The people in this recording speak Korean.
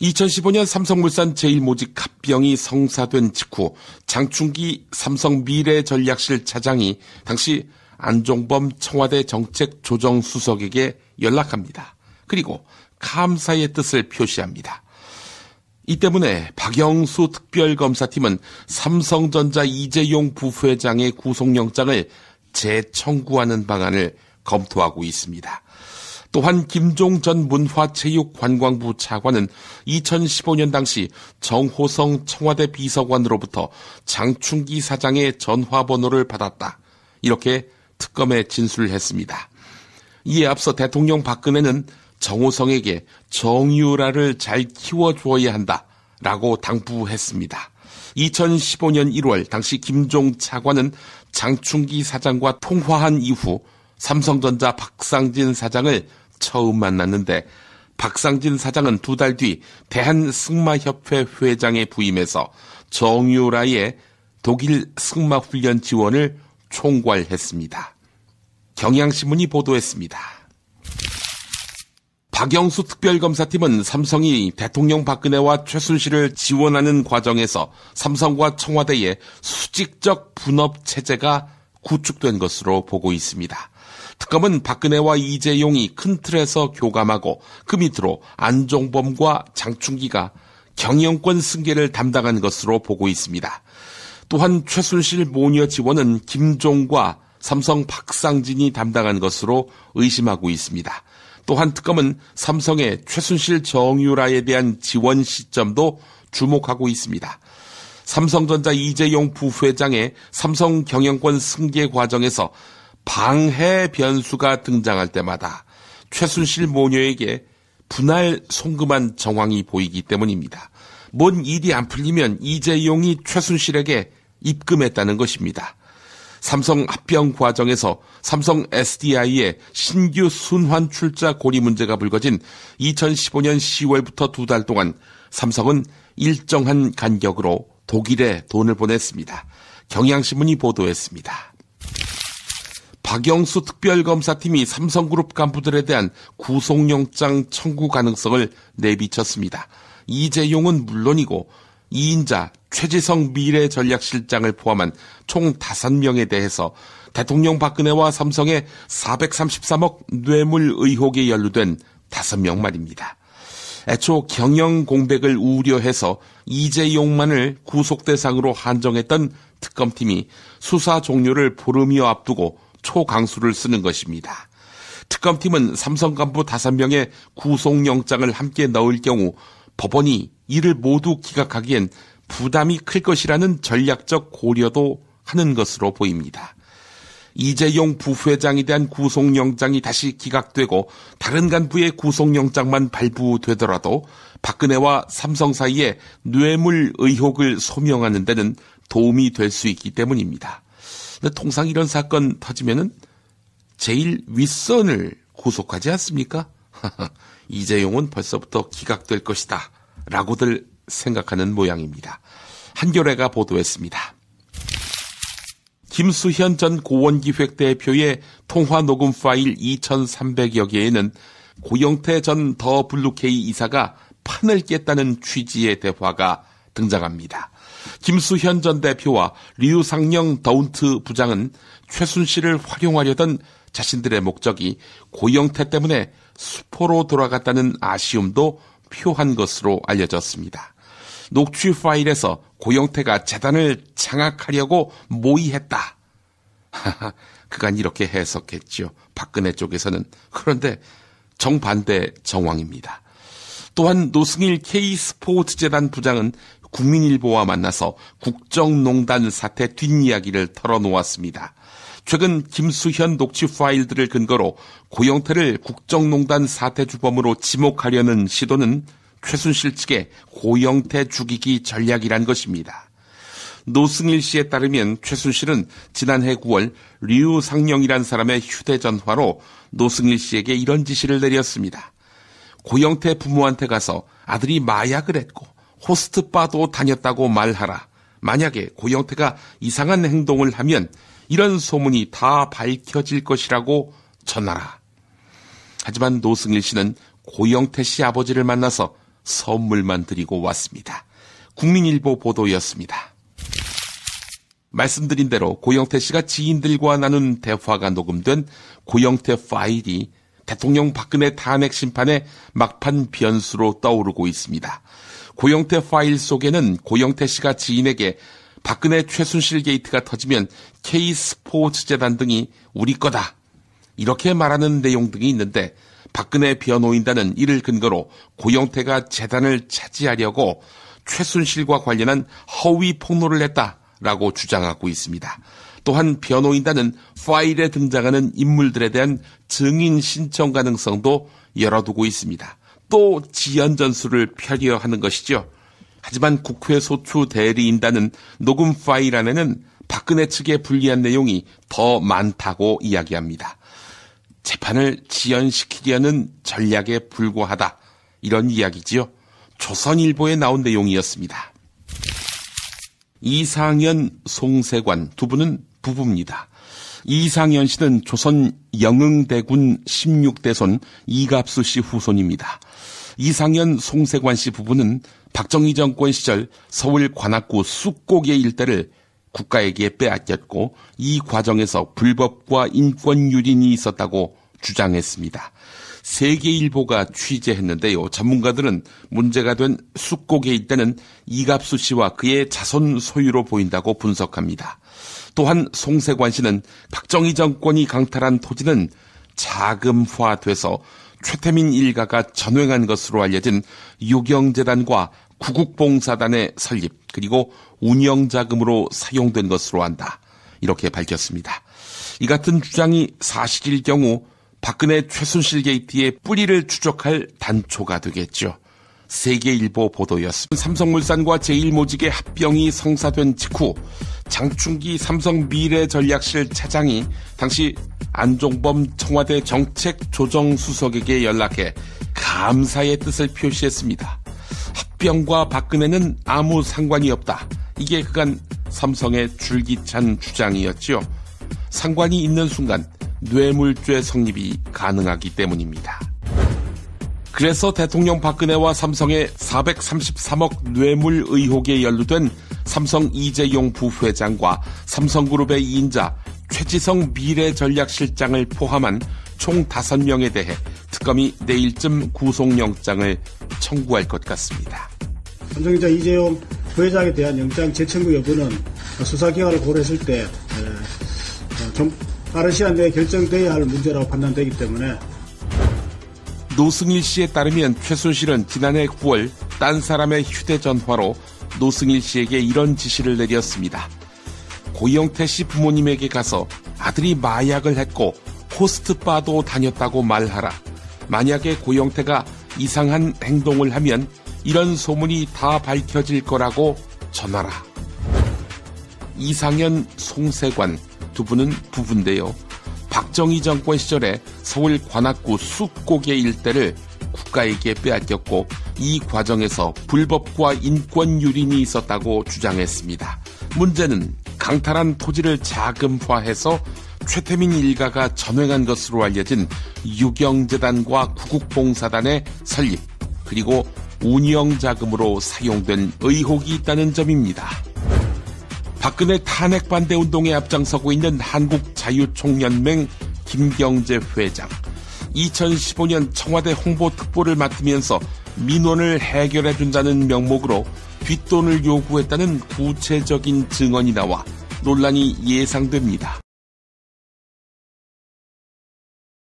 2015년 삼성물산 제1모직 합병이 성사된 직후 장충기 삼성미래전략실 차장이 당시 안종범 청와대 정책조정수석에게 연락합니다. 그리고 감사의 뜻을 표시합니다. 이 때문에 박영수 특별검사팀은 삼성전자 이재용 부회장의 구속영장을 재청구하는 방안을 검토하고 있습니다. 또한 김종 전 문화체육관광부 차관은 2015년 당시 정호성 청와대 비서관으로부터 장충기 사장의 전화번호를 받았다. 이렇게 특검에 진술했습니다. 이에 앞서 대통령 박근혜는 정호성에게 정유라를 잘 키워주어야 한다라고 당부했습니다. 2015년 1월 당시 김종 차관은 장충기 사장과 통화한 이후 삼성전자 박상진 사장을 처음 만났는데 박상진 사장은 2달 뒤 대한승마협회 회장에 부임해서 정유라의 독일 승마훈련 지원을 총괄했습니다. 경향신문이 보도했습니다. 박영수 특별검사팀은 삼성이 대통령 박근혜와 최순실을 지원하는 과정에서 삼성과 청와대의 수직적 분업 체제가 구축된 것으로 보고 있습니다. 특검은 박근혜와 이재용이 큰 틀에서 교감하고 그 밑으로 안종범과 장충기가 경영권 승계를 담당한 것으로 보고 있습니다. 또한 최순실 모녀 지원은 김종과 삼성 박상진이 담당한 것으로 의심하고 있습니다. 또한 특검은 삼성의 최순실 정유라에 대한 지원 시점도 주목하고 있습니다. 삼성전자 이재용 부회장의 삼성 경영권 승계 과정에서 방해 변수가 등장할 때마다 최순실 모녀에게 분할 송금한 정황이 보이기 때문입니다. 뭔 일이 안 풀리면 이재용이 최순실에게 입금했다는 것입니다. 삼성 합병 과정에서 삼성 SDI의 신규 순환 출자 고리 문제가 불거진 2015년 10월부터 2달 동안 삼성은 일정한 간격으로 독일에 돈을 보냈습니다. 경향신문이 보도했습니다. 박영수 특별검사팀이 삼성그룹 간부들에 대한 구속영장 청구 가능성을 내비쳤습니다. 이재용은 물론이고 이인자 최지성 미래전략실장을 포함한 총 5명에 대해서 대통령 박근혜와 삼성의 433억 뇌물 의혹에 연루된 5명 말입니다. 애초 경영 공백을 우려해서 이재용만을 구속 대상으로 한정했던 특검팀이 수사 종료를 보름여 앞두고 초강수를 쓰는 것입니다. 특검팀은 삼성 간부 5명의 구속영장을 함께 넣을 경우 법원이 이를 모두 기각하기엔 부담이 클 것이라는 전략적 고려도 하는 것으로 보입니다. 이재용 부회장에 대한 구속영장이 다시 기각되고 다른 간부의 구속영장만 발부되더라도 박근혜와 삼성 사이에 뇌물 의혹을 소명하는 데는 도움이 될 수 있기 때문입니다. 근데 통상 이런 사건 터지면은 제일 윗선을 구속하지 않습니까? 이재용은 벌써부터 기각될 것이다 라고들 생각하는 모양입니다. 한겨레가 보도했습니다. 김수현 전 고원기획대표의 통화 녹음 파일 2,300여 개에는 고영태 전 더블루케이 이사가 판을 깼다는 취지의 대화가 등장합니다. 김수현 전 대표와 류상영 더운트 부장은 최순실을 활용하려던 자신들의 목적이 고영태 때문에 수포로 돌아갔다는 아쉬움도 표한 것으로 알려졌습니다. 녹취 파일에서 고영태가 재단을 장악하려고 모의했다. 그간 이렇게 해석했죠. 박근혜 쪽에서는. 그런데 정반대 정황입니다. 또한 노승일 K스포츠재단 부장은 국민일보와 만나서 국정농단 사태 뒷이야기를 털어놓았습니다. 최근 김수현 녹취 파일들을 근거로 고영태를 국정농단 사태 주범으로 지목하려는 시도는 최순실 측의 고영태 죽이기 전략이란 것입니다. 노승일 씨에 따르면 최순실은 지난해 9월 류상영이란 사람의 휴대전화로 노승일 씨에게 이런 지시를 내렸습니다. 고영태 부모한테 가서 아들이 마약을 했고 호스트바도 다녔다고 말하라. 만약에 고영태가 이상한 행동을 하면 이런 소문이 다 밝혀질 것이라고 전하라. 하지만 노승일 씨는 고영태 씨 아버지를 만나서 선물만 드리고 왔습니다. 국민일보 보도였습니다. 말씀드린 대로 고영태 씨가 지인들과 나눈 대화가 녹음된 고영태 파일이 대통령 박근혜 탄핵 심판의 막판 변수로 떠오르고 있습니다. 고영태 파일 속에는 고영태 씨가 지인에게 박근혜 최순실 게이트가 터지면 K스포츠재단 등이 우리 거다, 이렇게 말하는 내용 등이 있는데, 박근혜 변호인단은 이를 근거로 고영태가 재단을 차지하려고 최순실과 관련한 허위 폭로를 했다라고 주장하고 있습니다. 또한 변호인단은 파일에 등장하는 인물들에 대한 증인 신청 가능성도 열어두고 있습니다. 또 지연 전술을 펴려 하는 것이죠. 하지만 국회 소추 대리인단은 녹음 파일 안에는 박근혜 측에 불리한 내용이 더 많다고 이야기합니다. 재판을 지연시키려는 전략에 불과하다, 이런 이야기지요. 조선일보에 나온 내용이었습니다. 이상현, 송세관 두 분은 부부입니다. 이상현 씨는 조선 영흥대군 16대손 이갑수 씨 후손입니다. 이상현, 송세관 씨 부부는 박정희 정권 시절 서울 관악구 쑥고개 일대를 국가에게 빼앗겼고 이 과정에서 불법과 인권 유린이 있었다고 주장했습니다. 세계일보가 취재했는데요. 전문가들은 문제가 된 쑥고개 일대는 이갑수 씨와 그의 자손 소유로 보인다고 분석합니다. 또한 송세관 씨는 박정희 정권이 강탈한 토지는 자금화돼서 최태민 일가가 전횡한 것으로 알려진 유경재단과 구국봉사단의 설립 그리고 운영자금으로 사용된 것으로 안다, 이렇게 밝혔습니다. 이 같은 주장이 사실일 경우 박근혜 최순실 게이트의 뿌리를 추적할 단초가 되겠죠. 세계일보 보도였습니다. 삼성물산과 제일모직의 합병이 성사된 직후 장충기 삼성 미래전략실 차장이 당시 안종범 청와대 정책조정수석에게 연락해 감사의 뜻을 표시했습니다. 합병과 박근혜는 아무 상관이 없다. 이게 그간 삼성의 줄기찬 주장이었죠. 상관이 있는 순간 뇌물죄 성립이 가능하기 때문입니다. 그래서 대통령 박근혜와 삼성의 433억 뇌물 의혹에 연루된 삼성 이재용 부회장과 삼성그룹의 2인자 최지성 미래전략실장을 포함한 총 5명에 대해 특검이 내일쯤 구속영장을 청구할 것 같습니다. 삼성전자 이재용 부회장에 대한 영장 재청구 여부는 수사기관을 고려했을 때 좀 빠른 시간 내에 결정돼야 할 문제라고 판단되기 때문에. 노승일 씨에 따르면 최순실은 지난해 9월 딴 사람의 휴대전화로 노승일 씨에게 이런 지시를 내렸습니다. 고영태 씨 부모님에게 가서 아들이 마약을 했고 호스트바도 다녔다고 말하라. 만약에 고영태가 이상한 행동을 하면 이런 소문이 다 밝혀질 거라고 전하라. 이상현, 송세관 두 분은 부부인데요. 박정희 정권 시절에 서울 관악구 쑥고개 일대를 국가에게 빼앗겼고 이 과정에서 불법과 인권 유린이 있었다고 주장했습니다. 문제는 강탈한 토지를 자금화해서 최태민 일가가 전횡한 것으로 알려진 유경재단과 구국봉사단의 설립 그리고 운영자금으로 사용된 의혹이 있다는 점입니다. 박근혜 탄핵 반대 운동에 앞장서고 있는 한국자유총연맹 김경재 회장. 2015년 청와대 홍보특보를 맡으면서 민원을 해결해준다는 명목으로 뒷돈을 요구했다는 구체적인 증언이 나와 논란이 예상됩니다.